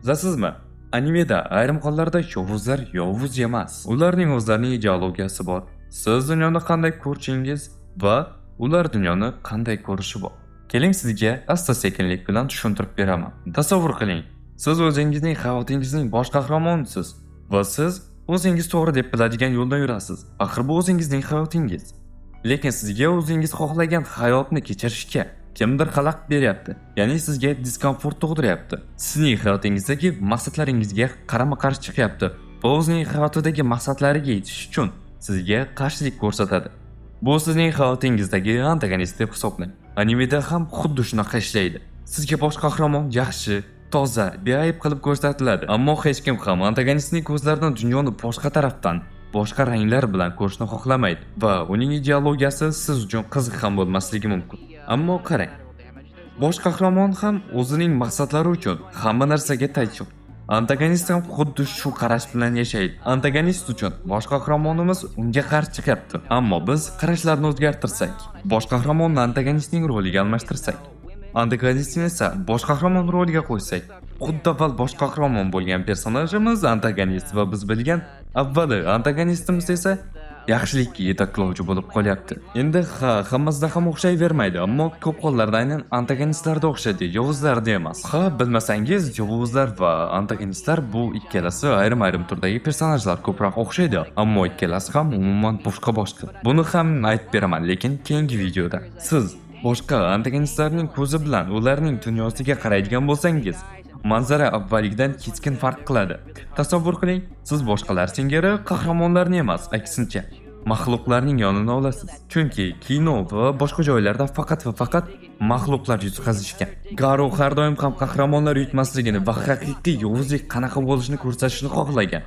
Bilasizmi? Animeda ayrim hollarda yovuzlar yovuz emas. Ularning o'zlarining ideologiyasi bor. Siz dunyoni qanday ko'rishingiz va ular dunyoni qanday ko'rishi bor. Keling sizga asta-sekinlik bilan tushuntirib beraman. Tasavvur qiling, siz o'zingizning hayotingizning bosh qahramonisiz va siz o'zingiz to'g'ri deb biladigan yo'lda yurasiz. Axir bu o'zingizning hayotingiz. Lekin sizga o'zingiz xohlagan hayotni kechirishga kimdir xalaqit beryapti. Ya'ni sizga diskomfort tug'diryapti. Sizning hayotingizdagi maqsadlaringizga qarama-qarshi chiqyapti va o'zining hayotidagi maqsadlariga yetish uchun sizga qarshilik ko'rsatadi. Bu sizning hayotingizdagi antagonist deb hisoblang. Animeda ham xuddi shunaqa ishlaydi. Sizga bosh qahramon yaxshi, toza, beayb qilib ko'rsatiladi, ammo hech kim ham antagonistning ko'zlaridan dunyoni boshqa tarafdan, boshqa ranglar bilan ko'rishni xohlamaydi va uning ideologiyasi siz uchun qiziq ham bo'lmasligi mumkin. Ammo qarang, bosh qahramon ham o'zining maqsadlari uchun hamma narsaga tayyor. Antagonist ham xuddi shu qarash bilan yashaydi. Antagonist uchun bosh qahramonimiz unga qarshi chiqyapti, ammo biz qarashlarni o'zgartirsak, bosh qahramonni antagonistning roliga almashtirsak, antagonistni esa bosh qahramon roliga qo'ysak, xuddi avval bosh qahramon bo'lgan personajimiz antagonist va biz bilgan avvali antagonistimiz esa yaxshilikka yetaklovchi bo'lib qolyapti. Endi hammasida ham o'xshayvermaydi, ammo ko'p hollarda aynan antagonistlarda o'xshaydi, yovuzlarda emas. Bilmasangiz, yovuzlar va antagonistlar bu ikkalasi ayrim-ayrim turdagi personajlar ko'proq o'xshaydi, ammo ikkalasi ham umuman boshqa. Buni ham aytib beraman, lekin keyingi videoda. Siz boshqa antagonistlarning ko'zi bilan ularning dunyosiga qaraydigan bo'lsangiz, manzara avvalgidan keskin farq qiladi. Tasavvur qiling, siz boshqalar singari qahramonlarni emas, aksincha, maxluqlarning yonini olasiz. Chunki kino va boshqa joylarda faqat va faqat maxluqlar yutqazishgan. Garo har doim ham qahramonlar yutmasligini va haqiqiy yovuzlik qanaqa bo'lishini ko'rsatishni xohlagan.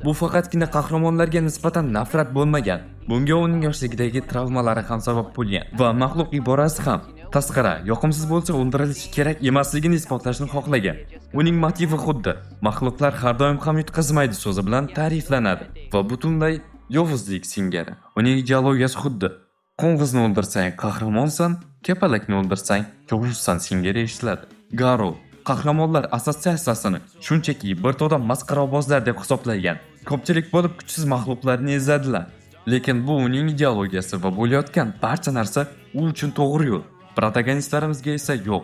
Bu faqatgina qahramonlarga nisbatan nafrat bo'lmagan. Bunga uning yoshligidagi travmalari ham sabab bo'lgan va maxluq iborasi ham tasqara, yoqimsiz bo'lsa o'ldirilishi kerak emasligini isbotlashni xohlagan. Uning motivi xuddi maxluqlar har doim ham yutqazmaydi so'zi bilan ta'riflanadi va butunlay yovuzlik singari. Uning ideologiyasi xuddi qo'ng'izni o'ldirsang qahramonsan, kapalakni o'ldirsang yovuzsan singari eshitiladi. Garo qahramonlar assotsiatsiyasini shunchaki bir to'da masqarabozlar deb hisoblagan. Ko'pchilik bo'lib kuchsiz maxluqlarni izladilar. Lekin bu uning ideologiyasi va bo'layotgan barcha narsa u uchun to'g'ri yo'l. Protagonistlarimizga esa yo'q.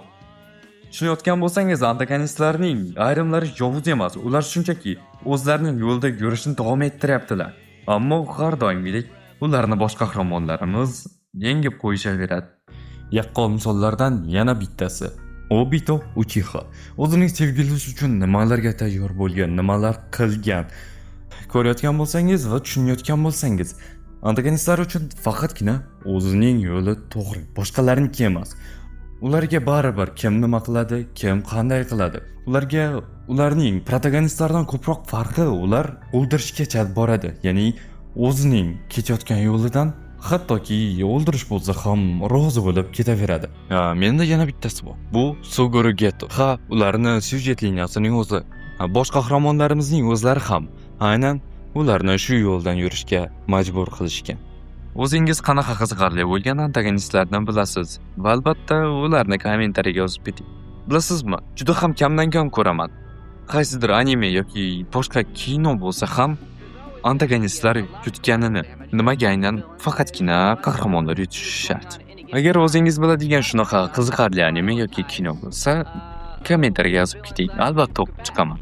Tushunayotgan bo'lsangiz, antagonistlarning ayrimlari yovuz emas, ular shunchaki o'zlarining yo'lda yurishni davom ettiryaptilar. Ammo har doimgidek ularni bosh qahramonlarimiz yengib qo'yishaveradi. Yaqqol misollardan yana bittasi. Obito Uchiha o'zining sevgilisi uchun nimalarga tayyor bo'lgan, nimalar qilgan ko'rayotgan bo'lsangiz va tushunayotgan bo'lsangiz, antagonistlar uchun faqatgina o'zining yo'li to'g'ri, boshqalarniki emas. Ularga baribir kim nima qiladi, kim qanday qiladi. Ularga ularning protagonistlardan ko'proq farqi ular o'ldirishga chap boradi. Ya'ni o'zining ketayotgan yo'lidan hattoki o'ldirish bo'lsa ham rozi bo'lib ketaveradi. Menda yana bittasi bor. Bu Suguru Geto. Ularni syujet liniyasining o'zi. Bosh qahramonlarimizning o'zlari ham aynan ularni shu yo'ldan yurishga majbur qilishgan. O'zingiz qanaqa qiziqarli bo'lgan antagonistlardan bilasiz? Va albatta ularni kommentariyaga yozib keting. Bilasizmi? Juda ham kamdan-kam ko'raman. Qaysidir anime yoki boshqa kino bo'lsa ham antagonistlar yutganini, nimaga aynan faqatgina qahramonlar yutishi shart. Agar o'zingiz biladigan shunaqa qiziqarli anime yoki kino bo'lsa, kommentariyaga yozib keting. Albatta o'qib chiqaman.